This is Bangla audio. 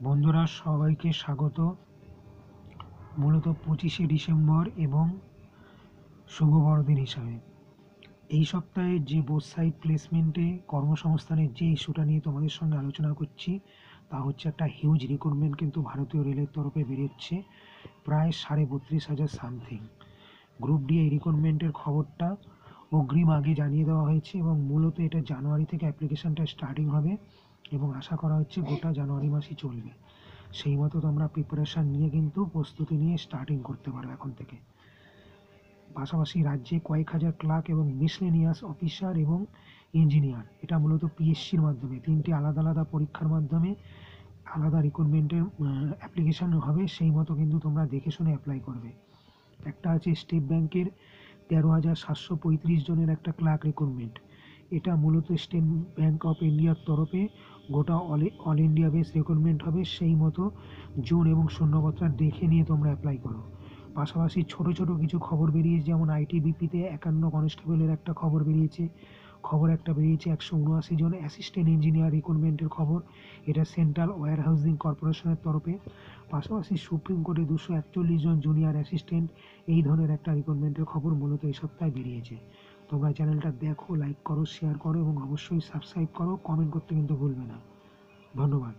বন্ধুরা সবাইকে স্বাগত। মূলত 25শে ডিসেম্বর এবং শুভ বড়দিন হিসাবে এই সপ্তাহে যে বোথ সাইড প্লেসমেন্টে কর্মসংস্থানের যে ইস্যুটা নিয়ে তোমাদের সঙ্গে আলোচনা করছি তা হচ্ছে একটা হিউজ রিক্রুটমেন্ট কিন্তু ভারতীয় রেলের তরফে বেরোচ্ছে, প্রায় 32,500 সামথিং। গ্রুপ ডি এই রিক্রুটমেন্টের খবরটা অগ্রিম আগে জানিয়ে দেওয়া হয়েছে এবং মূলত এটা জানুয়ারি থেকে অ্যাপ্লিকেশনটা স্টার্টিং হবে এবং আশা করা হচ্ছে গোটা জানুয়ারি মাসই চলবে। সেই মতো তোমরা প্রিপারেশান নিয়ে কিন্তু প্রস্তুতি নিয়ে স্টার্টিং করতে পারো এখন থেকে। পাশাপাশি রাজ্যে কয়েক হাজার ক্লার্ক এবং মিসলেনিয়াস অফিসার এবং ইঞ্জিনিয়ার, এটা মূলত পিএসসির মাধ্যমে 3টি আলাদা আলাদা পরীক্ষার মাধ্যমে আলাদা রিক্রুটমেন্টের অ্যাপ্লিকেশান হবে। সেই মতো কিন্তু তোমরা দেখে শুনে অ্যাপ্লাই করবে। একটা আছে স্টেট ব্যাংকের 13,735 জনের একটা ক্লার্ক রিক্রুটমেন্ট। এটা মূলত স্টেট ব্যাংক অফ ইন্ডিয়ার তরফে গোটা অল ইন্ডিয়া বেস রিক্রুটমেন্ট হবে। সেই মতো জোন এবং শূন্যপত্রা দেখে নিয়ে তোমরা অ্যাপ্লাই করো। পাশাপাশি ছোট ছোট কিছু খবর বেরিয়েছে, যেমন আইটিবিপিতে 51 কনস্টেবলের একটা খবর বেরিয়েছে। একটা বেরিয়েছে 179 জন অ্যাসিস্ট্যান্ট ইঞ্জিনিয়ার রিক্রুটমেন্টের খবর, এটা সেন্ট্রাল ওয়্যার হাউজিং কর্পোরেশনের তরফে। পাশাপাশি সুপ্রিম কোর্টে 241 জন জুনিয়র অ্যাসিস্ট্যান্ট, এই ধরনের একটা রিক্রুটমেন্টের খবর মূলত এই সপ্তাহে বেরিয়েছে। তোমরা চ্যানেলটা দেখো, লাইক করো, শেয়ার করো এবং অবশ্যই সাবস্ক্রাইব করো। কমেন্ট করতে কিন্তু ভুলবে না। ধন্যবাদ।